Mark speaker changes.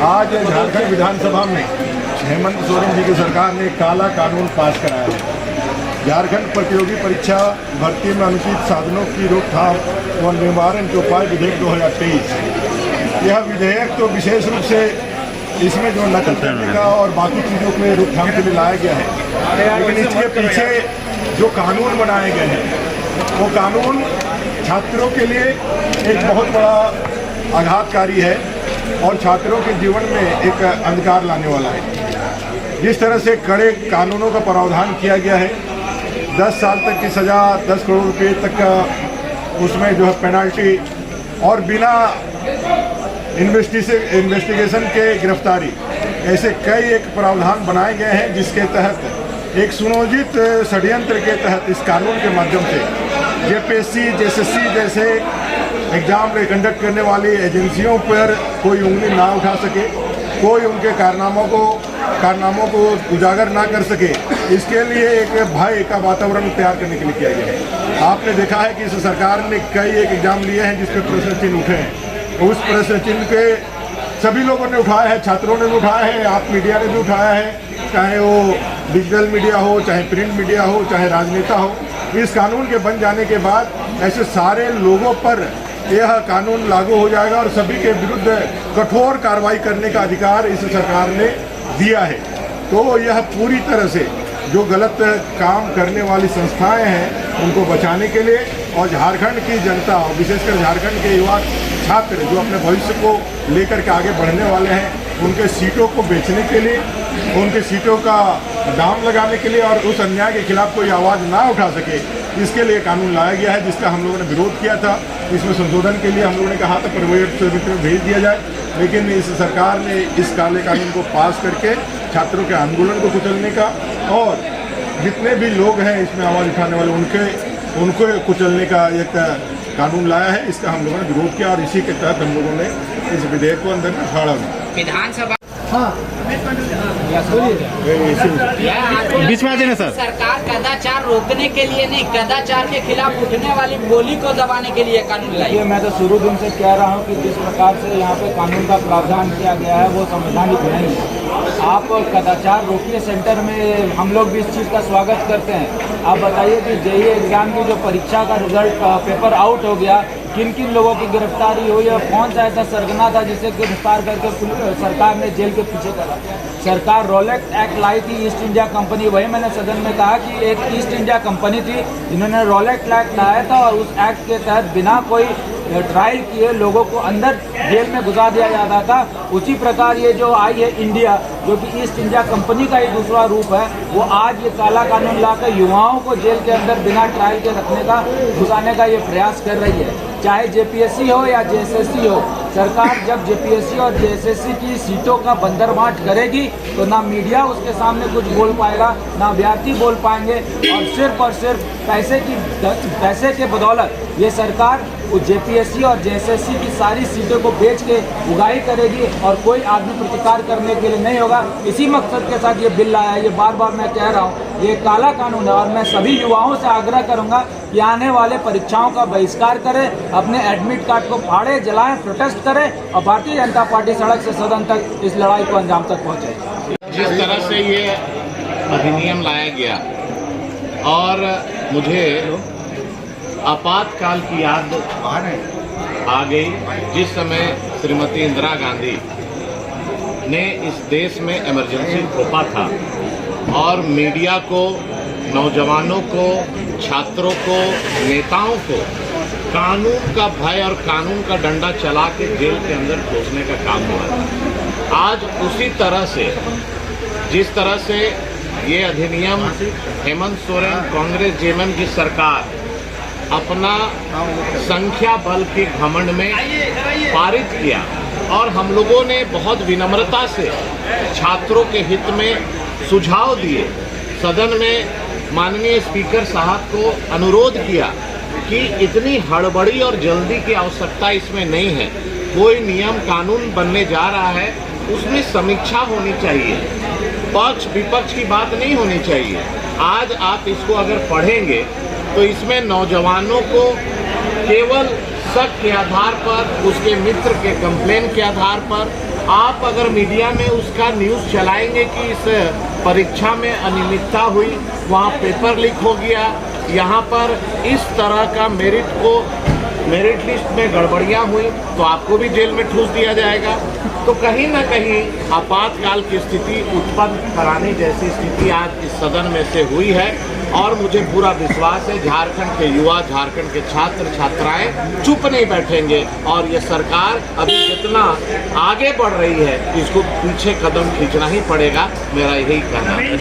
Speaker 1: आज झारखंड विधानसभा में हेमंत सोरेन जी की सरकार ने काला कानून पास कराया है। झारखंड प्रतियोगी परीक्षा भर्ती में अनुचित साधनों की रोकथाम व निवारण के उपाय विधेयक 2023। यह विधेयक तो विशेष रूप से इसमें जो नकल करने का और बाकी चीज़ों के रोकथाम के लिए लाया गया है, लेकिन इसके पीछे जो कानून बनाए गए हैं वो कानून छात्रों के लिए एक बहुत बड़ा आघातकारी है और छात्रों के जीवन में एक अंधकार लाने वाला है। जिस तरह से कड़े कानूनों का प्रावधान किया गया है, 10 साल तक की सज़ा, 10 करोड़ रुपये तक का उसमें जो है पेनाल्टी और बिना इन्वेस्टिगेशन के गिरफ्तारी, ऐसे कई एक प्रावधान बनाए गए हैं जिसके तहत एक सुनियोजित षड्यंत्र के तहत इस कानून के माध्यम से जेपीएससी, जेएसएससी जैसे एग्जाम कंडक्ट करने वाली एजेंसियों पर कोई उंगली ना उठा सके, कोई उनके कारनामों को उजागर ना कर सके, इसके लिए एक भय का वातावरण तैयार करने के लिए किया गया है। आपने देखा है कि इस सरकार ने कई एक एग्जाम लिए हैं जिस पर प्रश्न चिन्ह उठे हैं। उस प्रश्न चिन्ह के सभी लोगों ने उठाया है, छात्रों ने भी उठाया है, आप मीडिया ने भी उठाया है, चाहे वो डिजिटल मीडिया हो, चाहे प्रिंट मीडिया हो, चाहे राजनेता हो। इस कानून के बन जाने के बाद ऐसे सारे लोगों पर यह कानून लागू हो जाएगा और सभी के विरुद्ध कठोर कार्रवाई करने का अधिकार इस सरकार ने दिया है। तो यह पूरी तरह से जो गलत काम करने वाली संस्थाएं हैं उनको बचाने के लिए और झारखंड की जनता और विशेषकर झारखंड के युवा छात्र जो अपने भविष्य को लेकर के आगे बढ़ने वाले हैं, उनके सीटों को बेचने के लिए, उनके सीटों का दाम लगाने के लिए और उस अन्याय के खिलाफ कोई आवाज़ ना उठा सके, इसके लिए कानून लाया गया है, जिसका हम लोगों ने विरोध किया था। इसमें संशोधन के लिए हम लोगों ने कहा था प्राइवेट समिति में भेज दिया जाए, लेकिन इस सरकार ने इस काले कानून को पास करके छात्रों के आंदोलन को कुचलने का और जितने भी लोग हैं इसमें आवाज़ उठाने वाले उनको कुचलने का एक कानून लाया है। इसका हम लोगों ने विरोध किया और इसी के तहत हम लोगों ने इस विधेयक को अंदर में फाड़ा।
Speaker 2: विधानसभा
Speaker 3: बीच में आ जाए ना सर।
Speaker 2: सरकार कदाचार रोकने के लिए नहीं, कदाचार के खिलाफ उठने वाली बोली को दबाने के लिए कानून लाई।
Speaker 4: मैं तो शुरू दिन से कह रहा हूँ कि जिस प्रकार से यहाँ पे कानून का प्रावधान किया गया है वो संवैधानिक नहीं है। आप कदाचार रोकिए सेंटर में, हम लोग भी इस चीज़ का स्वागत करते हैं। आप बताइए कि जेईई एग्जाम की जो परीक्षा का रिजल्ट पेपर आउट हो गया, किन किन लोगों की गिरफ्तारी हुई और कौन सा ऐसा सरगना था जिसे गिरफ्तार करके सरकार ने जेल के पीछे करा। सरकार रोलेक्स एक्ट लाई थी, ईस्ट इंडिया कंपनी, वही मैंने सदन में कहा कि एक ईस्ट इंडिया कंपनी थी जिन्होंने रोलेक्स एक्ट लाया था और उस एक्ट के तहत बिना कोई ट्रायल किए लोगों को अंदर जेल में घुसा दिया जाता था। उसी प्रकार ये जो आई है इंडिया, जो कि ईस्ट इंडिया कंपनी का ही दूसरा रूप है, वो आज ये काला कानून लाकर युवाओं को जेल के अंदर बिना ट्रायल के रखने का, घुसाने का ये प्रयास कर रही है। चाहे जेपीएससी हो या जेएसएससी हो, सरकार जब जेपीएससी और जेएसएससी की सीटों का बंदरबांट करेगी तो ना मीडिया उसके सामने कुछ बोल पाएगा, ना अभ्यर्थी बोल पाएंगे और सिर्फ पैसे के बदौलत ये सरकार जेपीएससी और जेएसएससी की सारी सीटों को बेच के उगाही करेगी और कोई आदमी प्रतिकार करने के लिए नहीं होगा। इसी मकसद के साथ ये बिल लाया है। ये बार बार मैं कह रहा हूँ, ये काला कानून है और मैं सभी युवाओं से आग्रह करूँगा कि आने वाले परीक्षाओं का बहिष्कार करें, अपने एडमिट कार्ड को फाड़े, जलाएं, प्रोटेस्ट करें और भारतीय जनता पार्टी सड़क से सदन तक इस लड़ाई को अंजाम तक पहुँचे।
Speaker 5: जिस तरह से ये अधिनियम लाया गया और मुझे आपातकाल की याद आ गई, जिस समय श्रीमती इंदिरा गांधी ने इस देश में इमरजेंसी थोपा था और मीडिया को, नौजवानों को, छात्रों को, नेताओं को कानून का भय और कानून का डंडा चला के जेल के अंदर ठोसने का काम हुआ था। आज उसी तरह से, जिस तरह से ये अधिनियम हेमंत सोरेन कांग्रेस जेएमएम की सरकार अपना संख्या बल के घमंड में पारित किया और हम लोगों ने बहुत विनम्रता से छात्रों के हित में सुझाव दिए, सदन में माननीय स्पीकर साहब को अनुरोध किया कि इतनी हड़बड़ी और जल्दी की आवश्यकता इसमें नहीं है। कोई नियम कानून बनने जा रहा है, उसमें समीक्षा होनी चाहिए, पक्ष विपक्ष की बात नहीं होनी चाहिए। आज आप इसको अगर पढ़ेंगे तो इसमें नौजवानों को केवल शक के आधार पर, उसके मित्र के कंप्लेन के आधार पर आप अगर मीडिया में उसका न्यूज़ चलाएंगे कि इस परीक्षा में अनियमितता हुई, वहाँ पेपर लीक हो गया, यहाँ पर इस तरह का मेरिट लिस्ट में गड़बड़ियाँ हुई, तो आपको भी जेल में ठूस दिया जाएगा। तो कहीं ना कहीं आपातकाल की स्थिति उत्पन्न कराने जैसी स्थिति आज इस सदन में से हुई है। और मुझे पूरा विश्वास है झारखंड के युवा, झारखंड के छात्र छात्राएं चुप नहीं बैठेंगे और ये सरकार अभी जितना आगे बढ़ रही है इसको पीछे कदम खींचना ही पड़ेगा, मेरा यही कहना है।